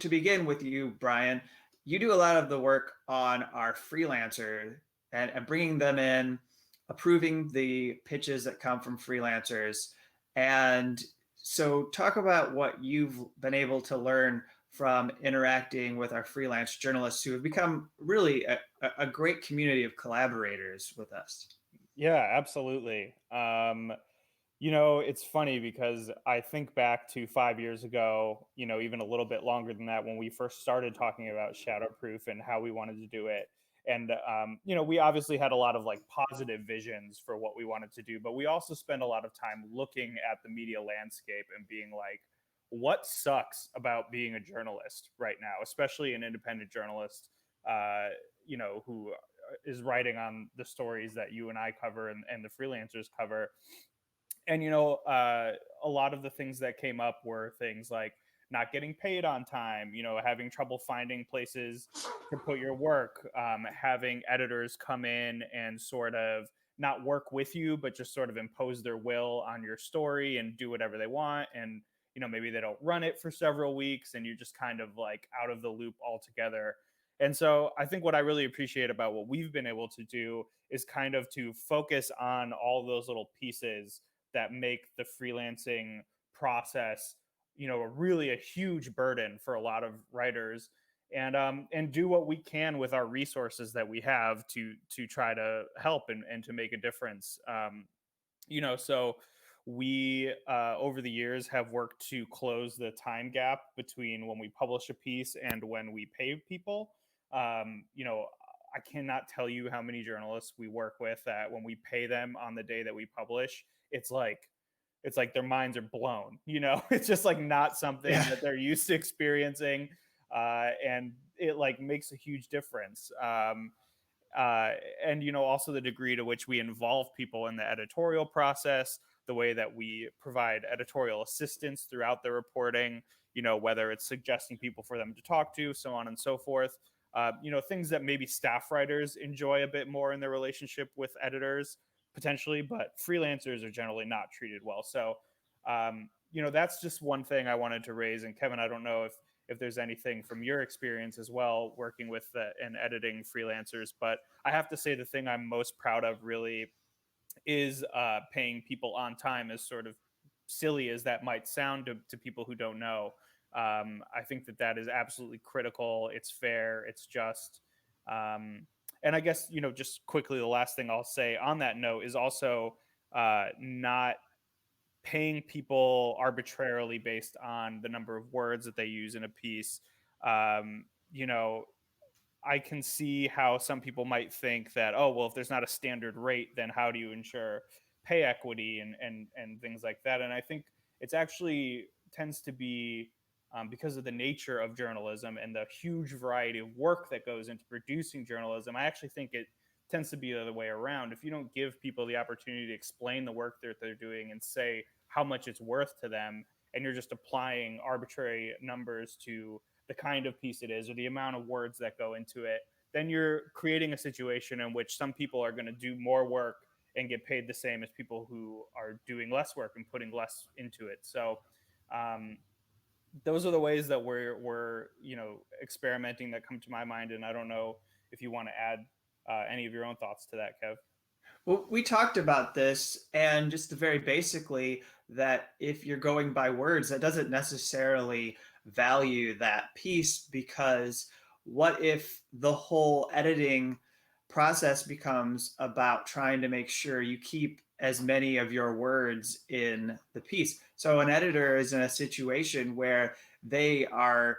to begin with you, Brian, you do a lot of the work on our freelancer and bringing them in, approving the pitches that come from freelancers. And so, talk about what you've been able to learn from interacting with our freelance journalists who have become really a great community of collaborators with us. Yeah, absolutely. It's funny because I think back to 5 years ago, even a little bit longer than that, when we first started talking about Shadowproof and how we wanted to do it. And, we obviously had a lot of like positive visions for what we wanted to do, but we also spent a lot of time looking at the media landscape and being like, what sucks about being a journalist right now, especially an independent journalist, who is writing on the stories that you and I cover and the freelancers cover. And a lot of the things that came up were things like not getting paid on time, having trouble finding places to put your work, having editors come in and sort of not work with you but just sort of impose their will on your story and do whatever they want. And maybe they don't run it for several weeks and you're just kind of like out of the loop altogether. And so I think what I really appreciate about what we've been able to do is kind of to focus on all those little pieces that make the freelancing process, really a huge burden for a lot of writers, and do what we can with our resources that we have to try to help and to make a difference. So we over the years have worked to close the time gap between when we publish a piece and when we pay people. I cannot tell you how many journalists we work with that when we pay them on the day that we publish, it's like their minds are blown. It's just like not something Yeah. that they're used to experiencing, and it like makes a huge difference. And also the degree to which we involve people in the editorial process, the way that we provide editorial assistance throughout the reporting, whether it's suggesting people for them to talk to, so on and so forth. Things that maybe staff writers enjoy a bit more in their relationship with editors potentially, but freelancers are generally not treated well. So, that's just one thing I wanted to raise. And Kevin, I don't know if there's anything from your experience as well working with and editing freelancers, but I have to say the thing I'm most proud of really is paying people on time, as sort of silly as that might sound to people who don't know. I think that is absolutely critical. It's fair. It's just. And I guess, just quickly, the last thing I'll say on that note is also not paying people arbitrarily based on the number of words that they use in a piece. Um, you know, I can see how some people might think that, oh, well, if there's not a standard rate, then how do you ensure pay equity and things like that? And I think it's actually tends to be because of the nature of journalism and the huge variety of work that goes into producing journalism. I actually think it tends to be the other way around. If you don't give people the opportunity to explain the work that they're doing and say how much it's worth to them, and you're just applying arbitrary numbers to the kind of piece it is or the amount of words that go into it, then you're creating a situation in which some people are going to do more work and get paid the same as people who are doing less work and putting less into it. So um, those are the ways that we're experimenting that come to my mind. And I don't know if you want to add any of your own thoughts to that, Kev. Well, we talked about this, and just very basically, that if you're going by words, that doesn't necessarily value that piece, because what if the whole editing process becomes about trying to make sure you keep as many of your words in the piece? So an editor is in a situation where they are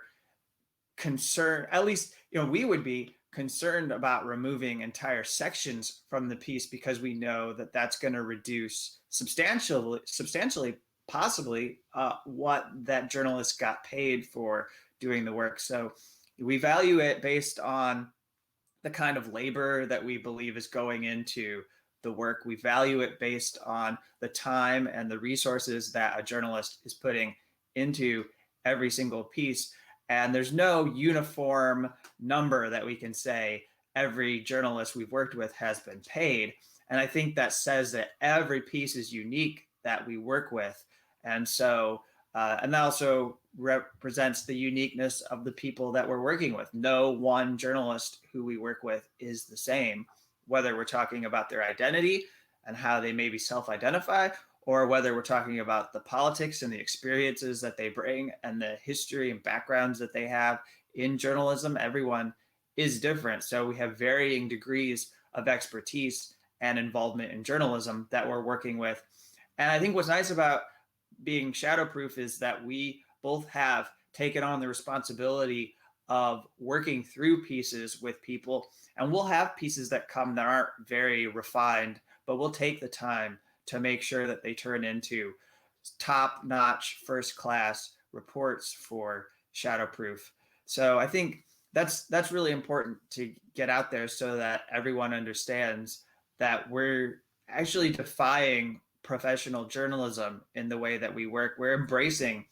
concerned, at least we would be concerned about removing entire sections from the piece, because we know that that's going to reduce substantially possibly what that journalist got paid for doing the work. So we value it based on the kind of labor that we believe is going into the work. We value it based on the time and the resources that a journalist is putting into every single piece. And there's no uniform number that we can say every journalist we've worked with has been paid. And I think that says that every piece is unique that we work with. And so And that also represents the uniqueness of the people that we're working with. No one journalist who we work with is the same, whether we're talking about their identity and how they maybe self identify, or whether we're talking about the politics and the experiences that they bring and the history and backgrounds that they have in journalism. Everyone is different. So we have varying degrees of expertise and involvement in journalism that we're working with. And I think what's nice about being Shadowproof is that we both have taken on the responsibility of working through pieces with people. And we'll have pieces that come that aren't very refined, but we'll take the time to make sure that they turn into top notch, first class reports for Shadowproof. So I think that's really important to get out there so that everyone understands that we're actually defying professional journalism in the way that we work. We're embracing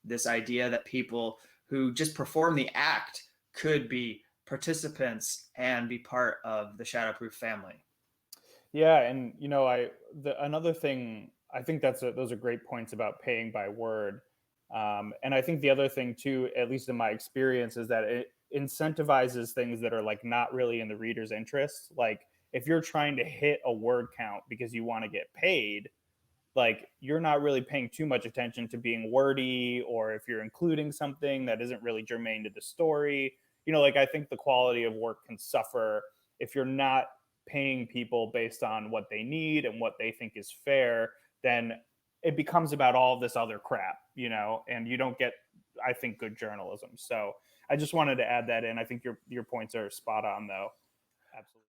this idea that people who just perform the act could be participants and be part of the Shadowproof family. Yeah, and another thing I think those are great points about paying by word, and I think the other thing too, at least in my experience, is that it incentivizes things that are like not really in the reader's interest. Like if you're trying to hit a word count because you want to get paid, like you're not really paying too much attention to being wordy, or if you're including something that isn't really germane to the story. Like I think the quality of work can suffer if you're not paying people based on what they need and what they think is fair. Then it becomes about all this other crap, and you don't get, I think, good journalism. So I just wanted to add that in. I think your points are spot on, though. Absolutely.